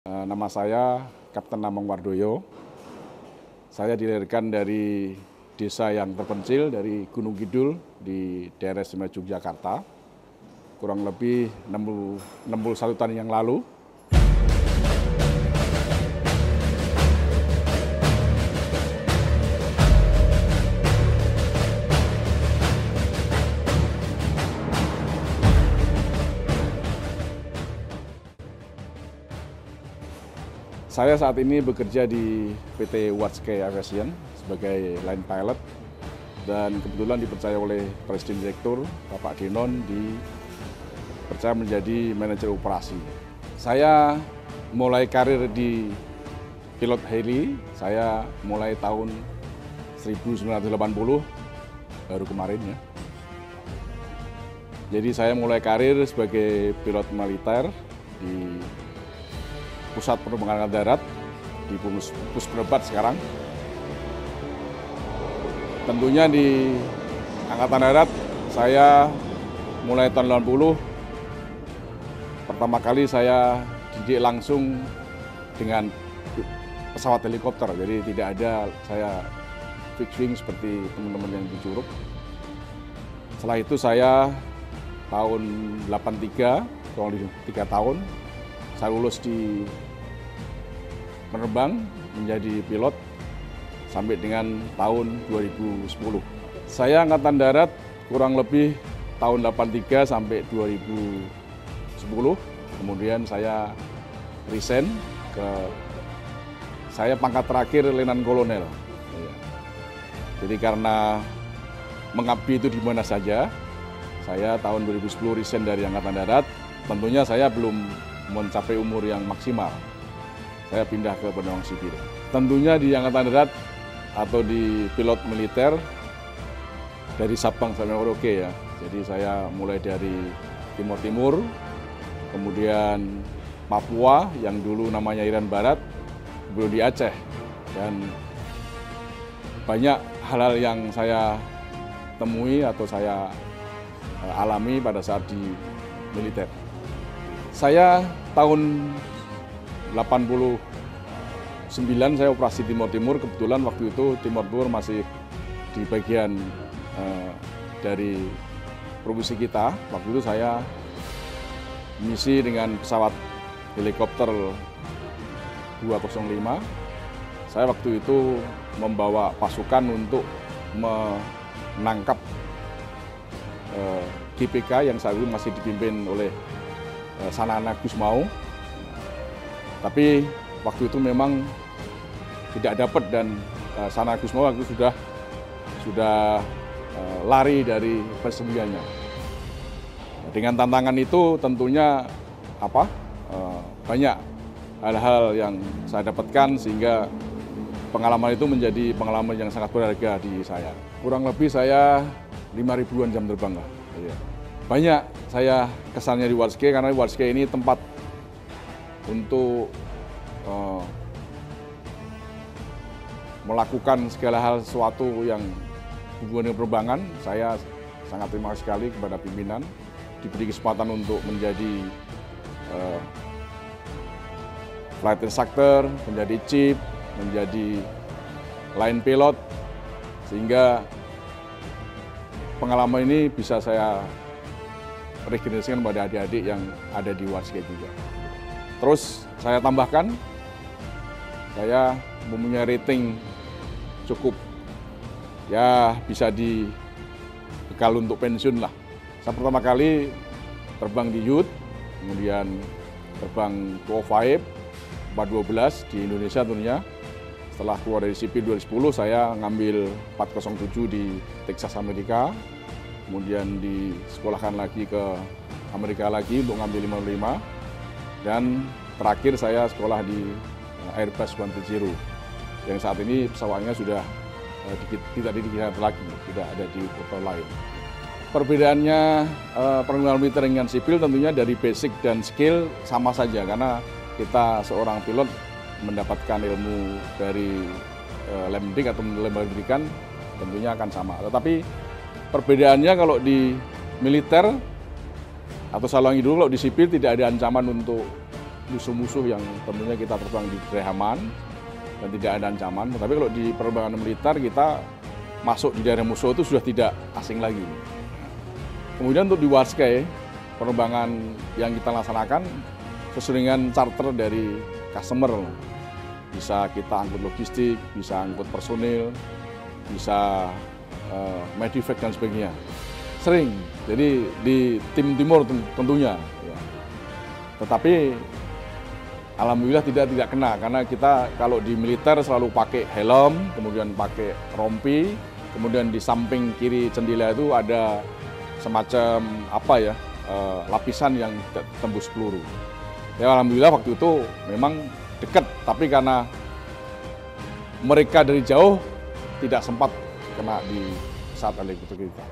Nama saya Kapten Namong Wardoyo. Saya dilahirkan dari desa yang terpencil dari Gunung Kidul di daerah istimewa Yogyakarta. Kurang lebih 61 tahun yang lalu. Saya saat ini bekerja di PT Warsky Aviation sebagai line pilot dan kebetulan dipercaya oleh Presiden Direktur Bapak Denon dipercaya menjadi manajer operasi. Saya mulai karir di pilot heli, saya mulai tahun 1980 baru kemarin ya. Jadi saya mulai karir sebagai pilot militer di Pusat Penerbangan Darat di Puspenebat sekarang. Tentunya di Angkatan Darat saya mulai tahun 80 pertama kali saya didik langsung dengan pesawat helikopter. Jadi tidak ada saya fixed wing seperti teman-teman yang di Curug. Setelah itu saya tahun 83, kurang lebih 3 tahun, saya lulus di penerbang menjadi pilot sampai dengan tahun 2010. Saya Angkatan Darat kurang lebih tahun 83 sampai 2010. Kemudian saya resign saya pangkat terakhir Letnan Kolonel. Jadi karena mengabdi itu di mana saja, saya tahun 2010 resign dari Angkatan Darat. Tentunya saya belum mencapai umur yang maksimal. Saya pindah ke penerbang sipil. Tentunya di Angkatan Darat atau di pilot militer dari Sabang sampai Merauke ya. Jadi saya mulai dari Timur Timur, kemudian Papua yang dulu namanya Irian Barat, belum di Aceh, dan banyak hal-hal yang saya temui atau saya alami pada saat di militer. Saya tahun 89 saya operasi Timur Timur, kebetulan waktu itu Timur Timur masih di bagian dari provinsi kita. Waktu itu saya misi dengan pesawat helikopter 205. Saya waktu itu membawa pasukan untuk menangkap GPK yang saat itu masih dipimpin oleh Sanana Gusmao, tapi waktu itu memang tidak dapat dan Sanana Gusmao waktu itu sudah lari dari persembunyiannya. Dengan tantangan itu tentunya banyak hal-hal yang saya dapatkan sehingga pengalaman itu menjadi pengalaman yang sangat berharga di saya. Kurang lebih saya 5.000-an jam terbang lah. Banyak saya kesannya di Warsky karena Warsky ini tempat untuk melakukan segala hal sesuatu yang hubungan dengan penerbangan. Saya sangat terima kasih sekali kepada pimpinan diberi kesempatan untuk menjadi flight instructor, menjadi chief, menjadi line pilot, sehingga pengalaman ini bisa saya regenerasikan pada adik-adik yang ada di Warsky juga. Terus saya tambahkan, saya mempunyai rating cukup, ya bisa dibekal untuk pensiun lah. Saya pertama kali terbang di Youth, kemudian terbang 205, 412 di Indonesia tentunya. Setelah keluar dari sipil 2010, saya ngambil 407 di Texas, Amerika. Kemudian disekolahkan lagi ke Amerika lagi untuk ngambil 505. Dan terakhir saya sekolah di Airbus 130, yang saat ini pesawatnya sudah tidak dikirim lagi, tidak ada di kota lain. Perbedaannya penerbangan militer dengan sipil tentunya dari basic dan skill sama saja, karena kita seorang pilot mendapatkan ilmu dari lemdik atau lembaga pendidikan tentunya akan sama. Tetapi perbedaannya kalau di militer atau Saluang Hidup, kalau di sipil tidak ada ancaman untuk musuh-musuh yang tentunya kita terbang di daerah aman dan tidak ada ancaman. Tapi kalau di penerbangan militer kita masuk di daerah musuh itu sudah tidak asing lagi. Kemudian untuk di Warsky, penerbangan yang kita laksanakan sesuai dengan charter dari customer. Bisa kita angkut logistik, bisa angkut personil, bisa medevac dan sebagainya. Sering, jadi di tim timur tentunya. Ya. Tetapi alhamdulillah tidak kena, karena kita kalau di militer selalu pakai helm, kemudian pakai rompi, kemudian di samping kiri jendela itu ada semacam lapisan yang tembus peluru. Ya alhamdulillah waktu itu memang dekat, tapi karena mereka dari jauh tidak sempat kena di saat helikopter kita.